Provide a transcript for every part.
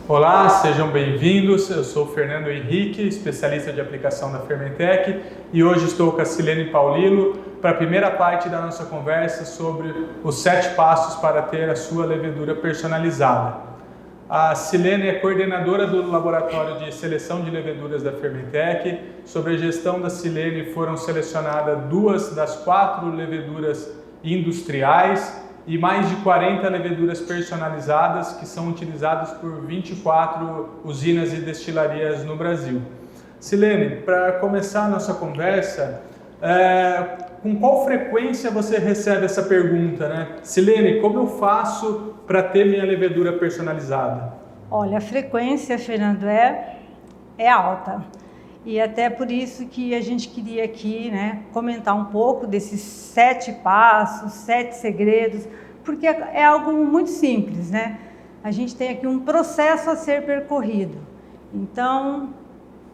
Olá, sejam bem-vindos. Eu sou o Fernando Henrique, especialista de aplicação da Fermentec, e hoje estou com a Silene Paulilo para a primeira parte da nossa conversa sobre os 7 passos para ter a sua levedura personalizada. A Silene é coordenadora do Laboratório de Seleção de Leveduras da Fermentec. Sob a gestão da Silene foram selecionadas 2 das 4 leveduras industriais e mais de 40 leveduras personalizadas que são utilizadas por 24 usinas e destilarias no Brasil. Silene, para começar a nossa conversa, com qual frequência você recebe essa pergunta, né? Silene, como eu faço para ter minha levedura personalizada? Olha, a frequência, Fernando, é alta. E até por isso que a gente queria aqui, né, comentar um pouco desses 7 passos, 7 segredos, porque é algo muito simples, né? A gente tem aqui um processo a ser percorrido. Então,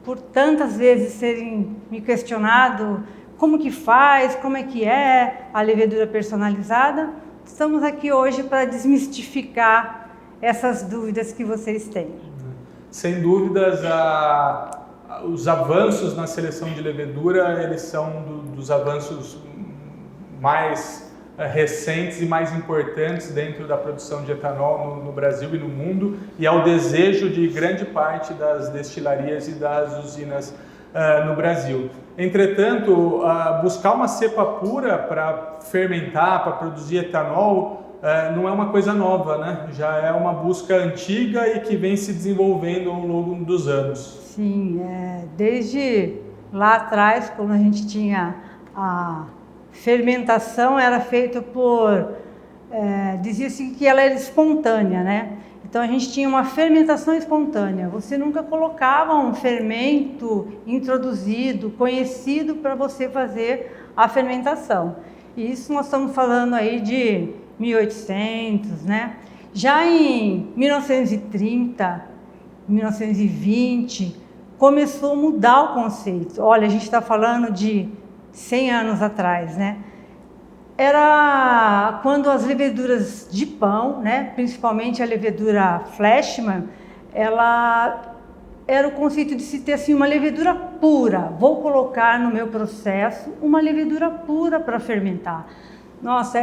por tantas vezes serem me questionado como que faz, como é que é a levedura personalizada, estamos aqui hoje para desmistificar essas dúvidas que vocês têm. Sem dúvidas, os avanços na seleção de levedura, eles são dos avanços mais recentes e mais importantes dentro da produção de etanol no Brasil e no mundo, e é o desejo de grande parte das destilarias e das usinas no Brasil. Entretanto, buscar uma cepa pura para fermentar, para produzir etanol, não é uma coisa nova, né? Já é uma busca antiga e que vem se desenvolvendo ao longo dos anos. Sim, desde lá atrás, quando a gente tinha a fermentação, era feita dizia-se que ela era espontânea, né? Então a gente tinha uma fermentação espontânea. Você nunca colocava um fermento introduzido, conhecido para você fazer a fermentação. E isso nós estamos falando aí de 1800, né? Já em 1930, 1920, começou a mudar o conceito. Olha, a gente está falando de 100 anos atrás, né? Era quando as leveduras de pão, né, principalmente a levedura Fleischmann, ela era o conceito de se ter assim uma levedura pura. Vou colocar no meu processo uma levedura pura para fermentar. Nossa,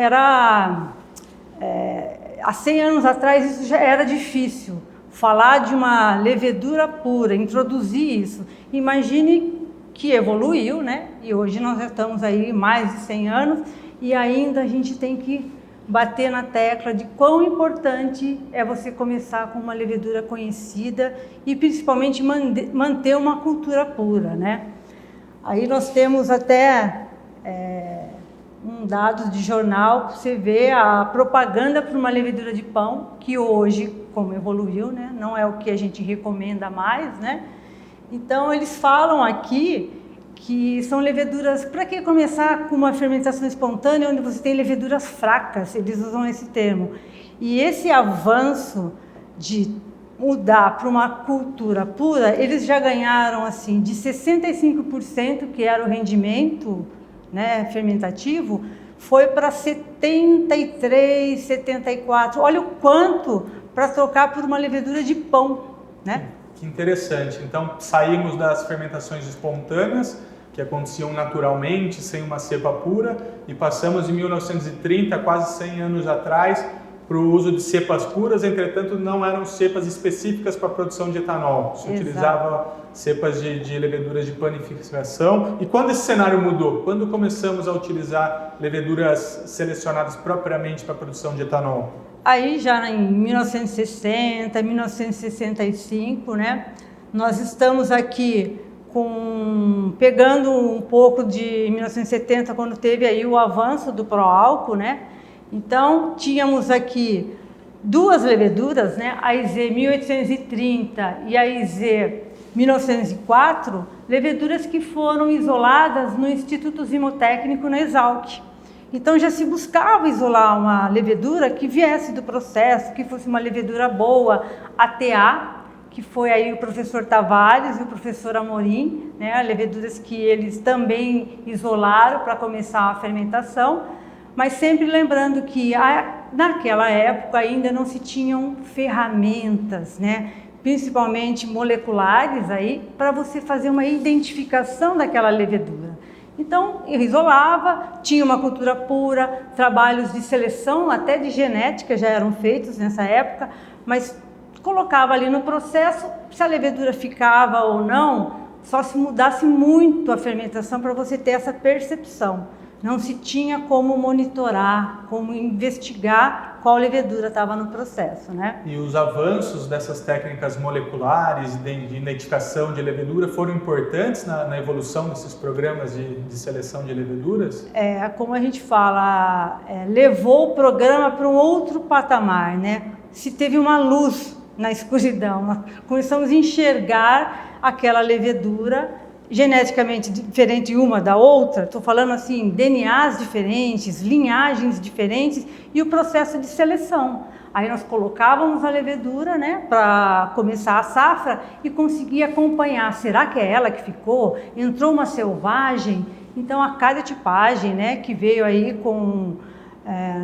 há 100 anos atrás isso já era difícil. Falar de uma levedura pura, introduzir isso. Imagine que evoluiu, né? E hoje nós já estamos aí mais de 100 anos e ainda a gente tem que bater na tecla de quão importante é você começar com uma levedura conhecida e principalmente manter uma cultura pura, né? Aí nós temos até um dado de jornal, você vê a propaganda para uma levedura de pão, que hoje, como evoluiu, né, não é o que a gente recomenda mais, né? Então eles falam aqui que são leveduras, para que começar com uma fermentação espontânea onde você tem leveduras fracas, eles usam esse termo. E esse avanço de mudar para uma cultura pura, eles já ganharam assim de 65%, que era o rendimento, né, fermentativo, foi para 73, 74. Olha o quanto para trocar por uma levedura de pão, né? Que interessante. Então, saímos das fermentações espontâneas, que aconteciam naturalmente, sem uma cepa pura, e passamos em 1930, quase 100 anos atrás, para o uso de cepas puras. Entretanto, não eram cepas específicas para a produção de etanol. Se utilizava cepas de leveduras de panificação. E quando esse cenário mudou? Quando começamos a utilizar leveduras selecionadas propriamente para a produção de etanol? Aí já em 1960, 1965, né, nós estamos aqui pegando um pouco de 1970, quando teve aí o avanço do pró-álcool, né? Então, tínhamos aqui 2 leveduras, né, a IZ 1830 e a IZ 1904, leveduras que foram isoladas no Instituto Zimotécnico na Exalc. Então já se buscava isolar uma levedura que viesse do processo, que fosse uma levedura boa, ATA, que foi aí o professor Tavares e o professor Amorim, né, leveduras que eles também isolaram para começar a fermentação, mas sempre lembrando que naquela época ainda não se tinham ferramentas, né, principalmente moleculares aí, para você fazer uma identificação daquela levedura. Então, eu isolava, tinha uma cultura pura, trabalhos de seleção, até de genética já eram feitos nessa época, mas colocava ali no processo, se a levedura ficava ou não, só se mudasse muito a fermentação para você ter essa percepção. Não se tinha como monitorar, como investigar qual levedura estava no processo, né? E os avanços dessas técnicas moleculares de identificação de levedura foram importantes na evolução desses programas de seleção de leveduras? Como a gente fala, levou o programa para um outro patamar, né? Se teve uma luz na escuridão, nós começamos a enxergar aquela levedura geneticamente diferente uma da outra, estou falando assim, DNAs diferentes, linhagens diferentes e o processo de seleção. Aí nós colocávamos a levedura, né, para começar a safra e conseguir acompanhar, será que é ela que ficou? Entrou uma selvagem? Então a cariotipagem, né, que veio aí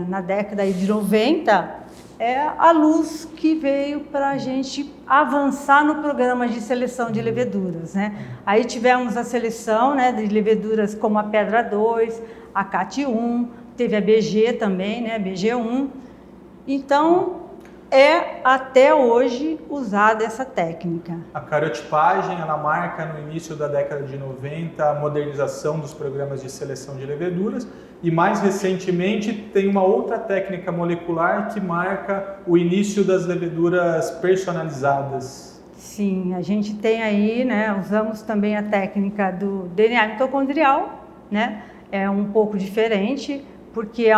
na década de 90, é a luz que veio para a gente avançar no programa de seleção de leveduras, né? Aí tivemos a seleção, né, de leveduras como a Pedra 2, a CAT1, teve a BG também, né, BG1. Então, até hoje usada essa técnica. A cariotipagem, ela marca no início da década de 90 a modernização dos programas de seleção de leveduras e mais recentemente tem uma outra técnica molecular que marca o início das leveduras personalizadas. Sim, a gente tem aí, né, usamos também a técnica do DNA mitocondrial, né, é um pouco diferente, porque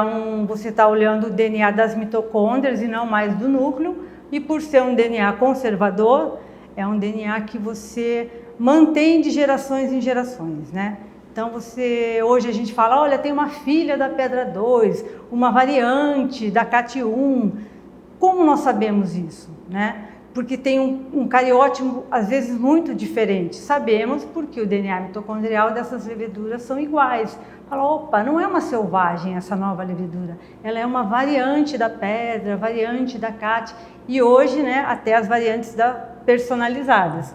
você está olhando o DNA das mitocôndrias e não mais do núcleo, e por ser um DNA conservador, é um DNA que você mantém de gerações em gerações, né? Então hoje a gente fala, olha, tem uma filha da Pedra 2, uma variante da CAT1. Como nós sabemos isso, né? Porque tem um cariótipo, às vezes, muito diferente. Sabemos porque o DNA mitocondrial dessas leveduras são iguais. Fala, opa, não é uma selvagem essa nova levedura. Ela é uma variante da pedra, variante da CAT. E hoje, né, até as variantes personalizadas.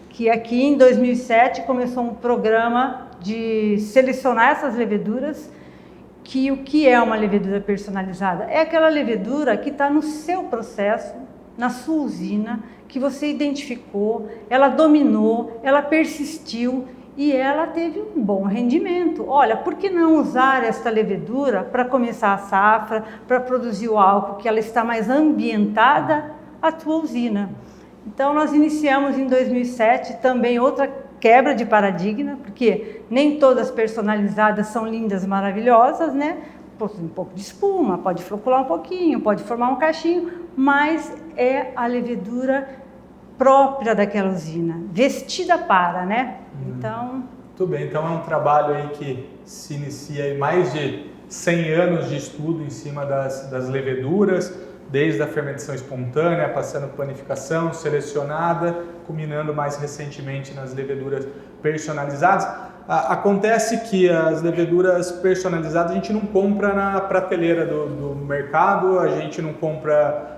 Que aqui em 2007 começou um programa de selecionar essas leveduras. Que o que é uma levedura personalizada? É aquela levedura que está no seu processo, na sua usina, que você identificou, ela dominou, ela persistiu e ela teve um bom rendimento. Olha, por que não usar esta levedura para começar a safra, para produzir o álcool, que ela está mais ambientada à tua usina? Então, nós iniciamos em 2007 também outra quebra de paradigma, porque nem todas personalizadas são lindas, maravilhosas, né? Um pouco de espuma, pode flocular um pouquinho, pode formar um cachinho, mas é a levedura própria daquela usina, vestida para, né? Então... Muito bem, então é um trabalho aí que se inicia em mais de 100 anos de estudo em cima das leveduras, desde a fermentação espontânea, passando por panificação, selecionada, culminando mais recentemente nas leveduras personalizadas. Acontece que as leveduras personalizadas a gente não compra na prateleira do mercado, a gente não compra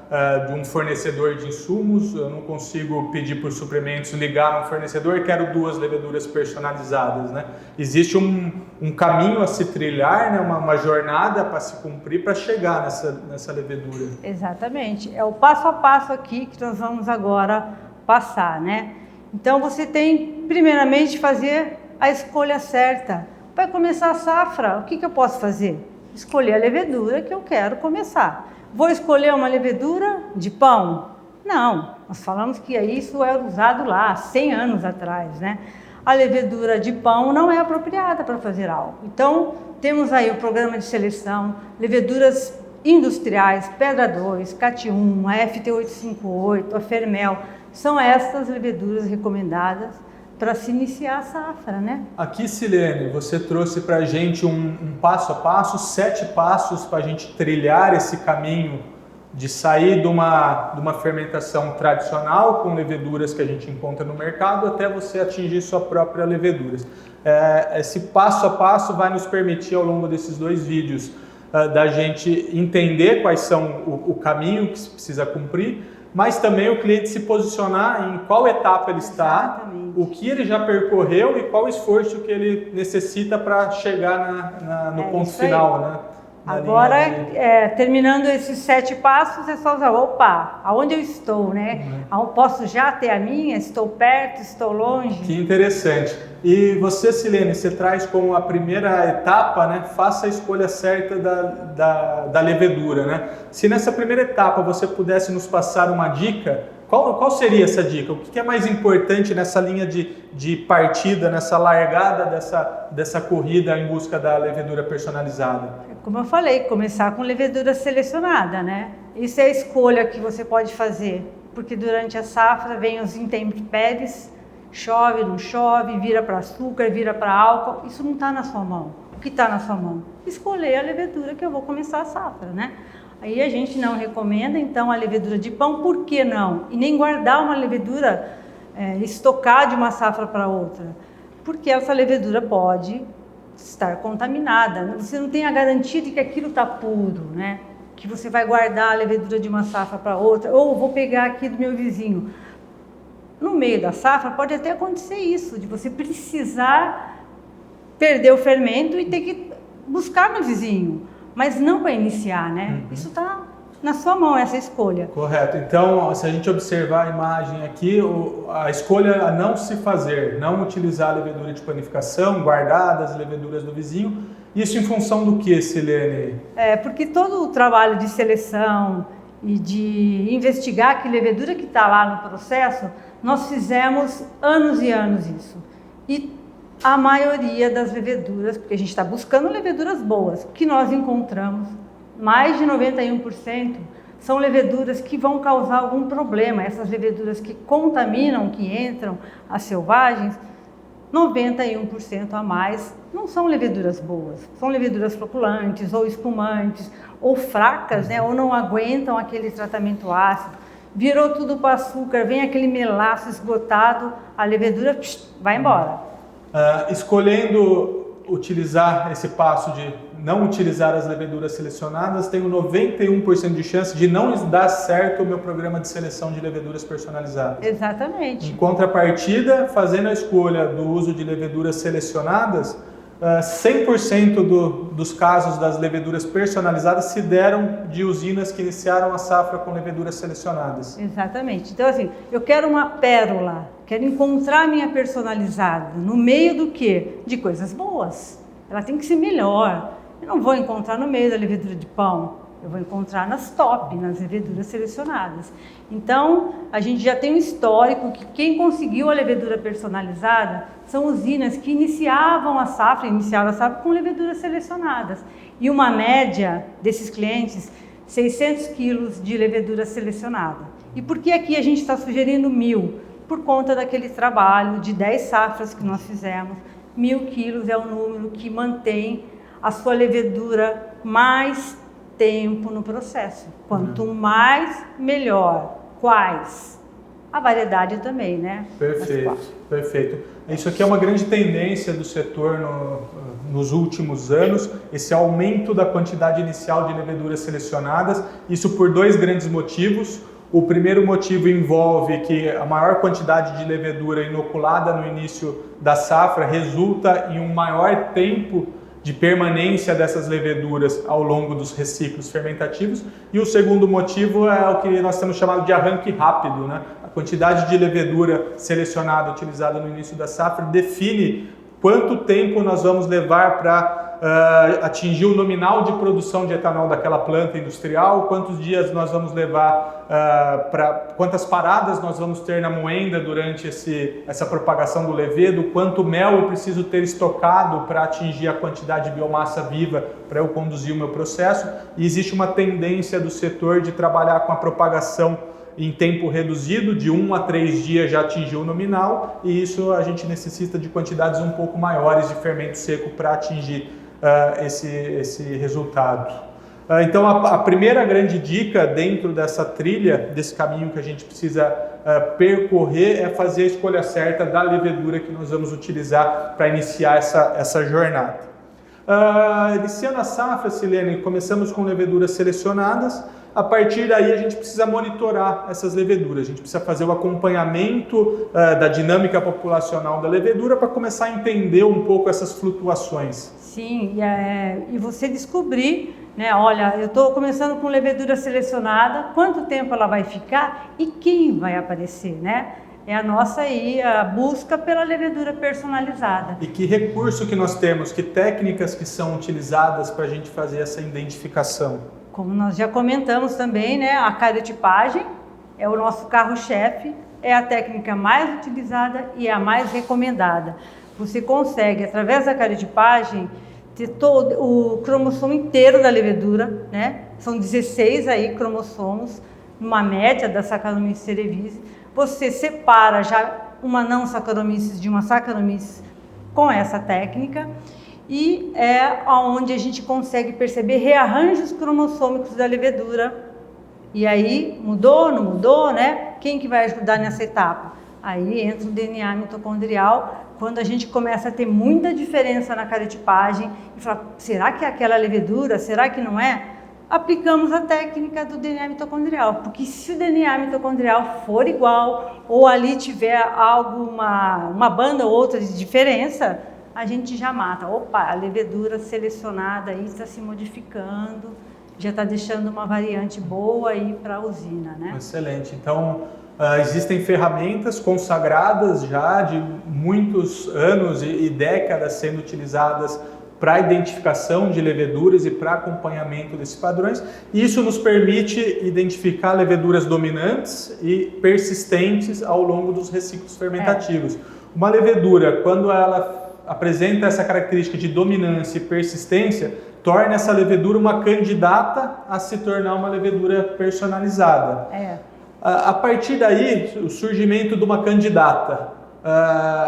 de um fornecedor de insumos, eu não consigo pedir por suprimentos, ligar no fornecedor e quero 2 leveduras personalizadas, né? Existe um caminho a se trilhar, né? uma jornada para se cumprir para chegar nessa levedura. Exatamente, é o passo a passo aqui que nós vamos agora passar, né? Então você tem primeiramente fazer a escolha certa. Para começar a safra, o que eu posso fazer? Escolher a levedura que eu quero começar. Vou escolher uma levedura de pão? Não, nós falamos que isso era usado lá, 100 anos atrás, né? A levedura de pão não é apropriada para fazer álcool. Então, temos aí o programa de seleção, leveduras industriais, Pedra 2, CAT1, a FT858, a Fermel, são estas leveduras recomendadas para se iniciar a safra, né? Aqui, Silene, você trouxe para a gente um passo a passo, 7 passos para a gente trilhar esse caminho de sair de uma fermentação tradicional com leveduras que a gente encontra no mercado até você atingir sua própria levedura. Esse passo a passo vai nos permitir, ao longo desses 2 vídeos, da gente entender quais são o caminho que se precisa cumprir, mas também o cliente se posicionar em qual etapa ele está, Exatamente. o que ele já percorreu e qual o esforço que ele necessita para chegar no ponto final, né? Agora, terminando esses 7 passos, é só usar, opa, aonde eu estou, né? Posso já ter a minha? Estou perto? Estou longe? Que interessante. E você, Silene, você traz como a primeira etapa, né? Faça a escolha certa da levedura, né? Se nessa primeira etapa você pudesse nos passar uma dica, qual seria essa dica? O que é mais importante nessa linha de partida, nessa largada dessa corrida em busca da levedura personalizada? Como eu falei, começar com levedura selecionada, né? Isso é a escolha que você pode fazer, porque durante a safra vem os intempéries, chove, não chove, vira para açúcar, vira para álcool, isso não está na sua mão. O que está na sua mão? Escolher a levedura que eu vou começar a safra, né? Aí a gente não recomenda, então, a levedura de pão, por que não? E nem guardar uma levedura, estocar de uma safra para outra, porque essa levedura pode estar contaminada. Você não tem a garantia de que aquilo está puro, né? Que você vai guardar a levedura de uma safra para outra, ou vou pegar aqui do meu vizinho. No meio da safra pode até acontecer isso, de você precisar perder o fermento e ter que buscar no vizinho, mas não para iniciar, né? Isso está na sua mão, essa escolha. Correto. Então, se a gente observar a imagem aqui, a escolha a não se fazer, não utilizar a levedura de panificação, guardar as leveduras do vizinho, isso em função do que, Silene? Porque todo o trabalho de seleção e de investigar que levedura que está lá no processo, nós fizemos anos e anos isso. E a maioria das leveduras, porque a gente está buscando leveduras boas, que nós encontramos, mais de 91% são leveduras que vão causar algum problema. Essas leveduras que contaminam, que entram as selvagens, 91% a mais não são leveduras boas. São leveduras floculantes ou espumantes, ou fracas, né? Ou não aguentam aquele tratamento ácido. Virou tudo para açúcar, vem aquele melaço esgotado, a levedura vai embora. Escolhendo utilizar esse passo de não utilizar as leveduras selecionadas, tenho 91% de chance de não dar certo o meu programa de seleção de leveduras personalizadas. Exatamente. Em contrapartida, fazendo a escolha do uso de leveduras selecionadas, 100% dos casos das leveduras personalizadas se deram de usinas que iniciaram a safra com leveduras selecionadas. Exatamente. Então, assim, eu quero uma pérola, quero encontrar a minha personalizada no meio do quê? De coisas boas. Ela tem que ser melhor. Eu não vou encontrar no meio da levedura de pão, eu vou encontrar nas top, nas leveduras selecionadas. Então, a gente já tem um histórico que quem conseguiu a levedura personalizada são usinas que iniciaram a safra com leveduras selecionadas. E uma média desses clientes, 600 quilos de levedura selecionada. E por que aqui a gente está sugerindo 1.000? Por conta daquele trabalho de 10 safras que nós fizemos. 1.000 quilos é o número que mantém a sua levedura mais tempo no processo. Quanto mais, melhor. Quais? A variedade também, né? Perfeito, perfeito. Isso aqui é uma grande tendência do setor nos últimos anos, esse aumento da quantidade inicial de leveduras selecionadas, isso por 2 grandes motivos. O primeiro motivo envolve que a maior quantidade de levedura inoculada no início da safra resulta em um maior tempo de permanência dessas leveduras ao longo dos reciclos fermentativos. E o segundo motivo é o que nós temos chamado de arranque rápido, né? A quantidade de levedura selecionada utilizada no início da safra define quanto tempo nós vamos levar para atingir o nominal de produção de etanol daquela planta industrial, quantos dias nós vamos levar, quantas paradas nós vamos ter na moenda durante essa propagação do levedo, quanto mel eu preciso ter estocado para atingir a quantidade de biomassa viva para eu conduzir o meu processo. E existe uma tendência do setor de trabalhar com a propagação em tempo reduzido, de 1 a 3 dias já atingiu o nominal, e isso a gente necessita de quantidades um pouco maiores de fermento seco para atingir esse resultado. Então a primeira grande dica dentro dessa trilha, desse caminho que a gente precisa percorrer, é fazer a escolha certa da levedura que nós vamos utilizar para iniciar essa jornada. Iniciando a safra, Silene, começamos com leveduras selecionadas. a partir daí a gente precisa monitorar essas leveduras, a gente precisa fazer o acompanhamento da dinâmica populacional da levedura para começar a entender um pouco essas flutuações. Sim, e você descobrir, né, olha, eu estou começando com levedura selecionada, quanto tempo ela vai ficar e quem vai aparecer, né? É a nossa aí, a busca pela levedura personalizada. E que recurso que nós temos, que técnicas que são utilizadas para a gente fazer essa identificação? Como nós já comentamos também, né, a cariotipagem é o nosso carro-chefe, é a técnica mais utilizada e é a mais recomendada. Você consegue, através da cariotipagem, ter todo o cromossomo inteiro da levedura, né? São 16 aí cromossomos, numa média da Saccharomyces cerevisiae. Você separa já uma não Saccharomyces de uma Saccharomyces com essa técnica e é onde a gente consegue perceber rearranjos cromossômicos da levedura. E aí, mudou, não mudou, né? Quem que vai ajudar nessa etapa? Aí entra o DNA mitocondrial, quando a gente começa a ter muita diferença na cariotipagem e fala, será que é aquela levedura? Será que não é? Aplicamos a técnica do DNA mitocondrial, porque se o DNA mitocondrial for igual ou ali tiver uma banda ou outra de diferença, a gente já mata. Opa, a levedura selecionada aí está se modificando, já está deixando uma variante boa aí para a usina, né? Excelente. Então, existem ferramentas consagradas já de muitos anos e décadas sendo utilizadas para a identificação de leveduras e para acompanhamento desses padrões. E isso nos permite identificar leveduras dominantes e persistentes ao longo dos reciclos fermentativos. Uma levedura, quando ela apresenta essa característica de dominância e persistência, torna essa levedura uma candidata a se tornar uma levedura personalizada. A partir daí, o surgimento de uma candidata,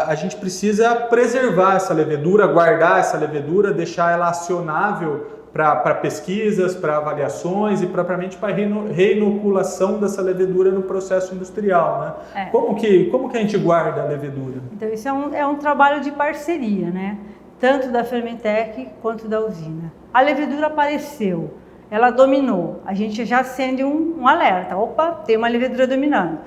a gente precisa preservar essa levedura, guardar essa levedura, deixar ela acionável para pesquisas, para avaliações e propriamente para reinoculação dessa levedura no processo industrial, né? Como que a gente guarda a levedura? Então isso é um trabalho de parceria, né? Tanto da Fermentec quanto da usina. A levedura apareceu, ela dominou, a gente já acende um alerta, opa, tem uma levedura dominando.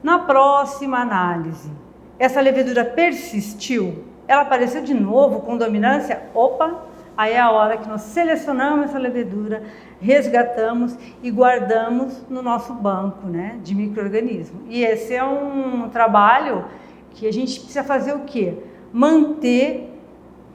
Na próxima análise, essa levedura persistiu, ela apareceu de novo com dominância, opa, aí é a hora que nós selecionamos essa levedura, resgatamos e guardamos no nosso banco, né, de micro-organismos. E esse é um trabalho que a gente precisa fazer o quê? Manter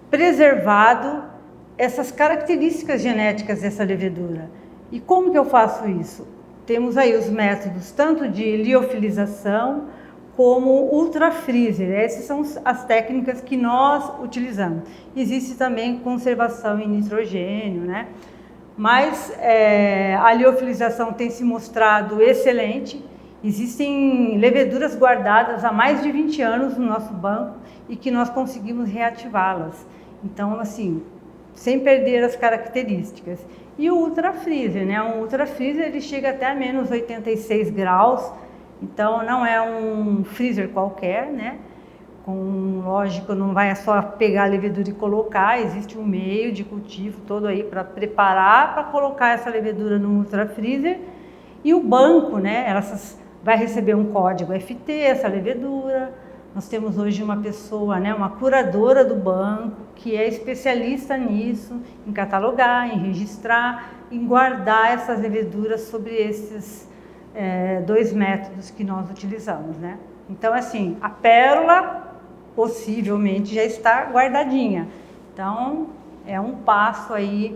preservado essas características genéticas dessa levedura. E como que eu faço isso? Temos aí os métodos tanto de liofilização como ultrafreezer. Essas são as técnicas que nós utilizamos. Existe também conservação em nitrogênio, né? Mas a liofilização tem se mostrado excelente. Existem leveduras guardadas há mais de 20 anos no nosso banco e que nós conseguimos reativá-las. Então, assim, sem perder as características. E o ultrafreezer, né? Um ultrafreezer ele chega até a menos 86 graus, então não é um freezer qualquer, né? Lógico, não vai só pegar a levedura e colocar, existe um meio de cultivo todo aí para preparar, para colocar essa levedura no ultrafreezer. E o banco, né? Vai receber um código FT, essa levedura. Nós temos hoje uma pessoa, né, uma curadora do banco, que é especialista nisso, em catalogar, em registrar, em guardar essas leveduras sobre esses dois métodos que nós utilizamos, né? Então, assim, a pérola possivelmente já está guardadinha. Então, é um passo aí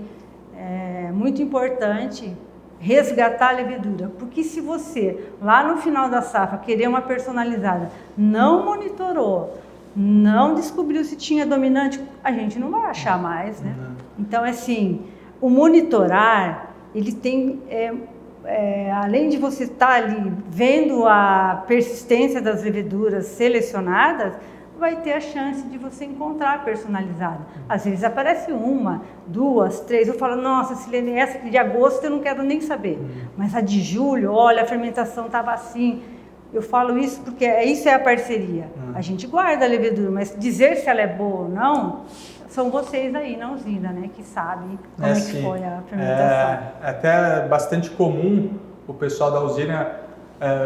muito importante resgatar a levedura, porque se você, lá no final da safra, querer uma personalizada, não monitorou, não descobriu se tinha dominante, a gente não vai achar mais, né? Então, assim, o monitorar, ele tem, além de você estar ali vendo a persistência das leveduras selecionadas, vai ter a chance de você encontrar personalizada. Às vezes aparece uma, duas, três, eu falo, nossa, Silene, essa de agosto eu não quero nem saber. Mas a de julho, olha, a fermentação estava assim. Eu falo isso porque isso é a parceria. A gente guarda a levedura, mas dizer se ela é boa ou não, são vocês aí na usina, né, que sabem como é que foi a fermentação. É até bastante comum o pessoal da usina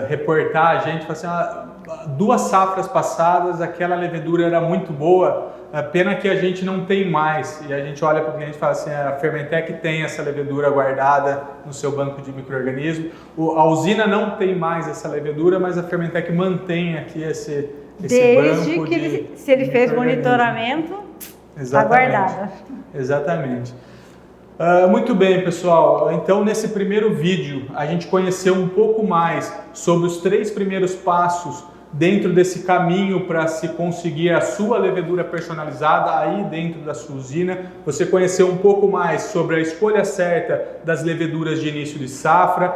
reportar a gente, falar assim, 2 safras passadas aquela levedura era muito boa, pena que a gente não tem mais. E a gente olha para o cliente e fala assim, a Fermentec tem essa levedura guardada no seu banco de micro-organismos. A usina não tem mais essa levedura, mas a Fermentec mantém aqui esse desde banco que se ele fez monitoramento, está guardada. Exatamente. Muito bem, pessoal. Então, nesse primeiro vídeo, a gente conheceu um pouco mais sobre os 3 primeiros passos dentro desse caminho para se conseguir a sua levedura personalizada aí dentro da sua usina. Você conheceu um pouco mais sobre a escolha certa das leveduras de início de safra,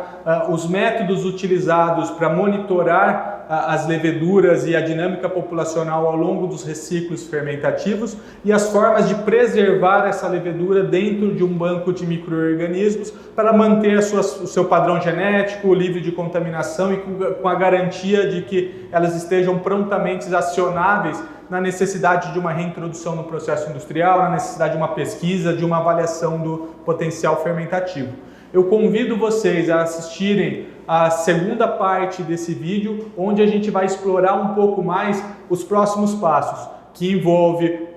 os métodos utilizados para monitorar as leveduras e a dinâmica populacional ao longo dos reciclos fermentativos e as formas de preservar essa levedura dentro de um banco de micro-organismos para manter o seu padrão genético livre de contaminação e com a garantia de que elas estejam prontamente acionáveis na necessidade de uma reintrodução no processo industrial, na necessidade de uma pesquisa, de uma avaliação do potencial fermentativo. Eu convido vocês a assistirem a segunda parte desse vídeo, onde a gente vai explorar um pouco mais os próximos passos, que envolve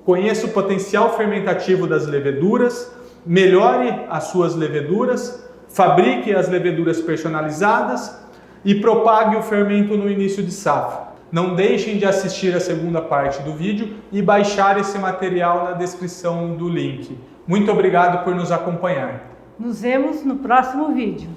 conheça o potencial fermentativo das leveduras, melhore as suas leveduras, fabrique as leveduras personalizadas e propague o fermento no início de safra. Não deixem de assistir a segunda parte do vídeo e baixar esse material na descrição do link. Muito obrigado por nos acompanhar. Nos vemos no próximo vídeo.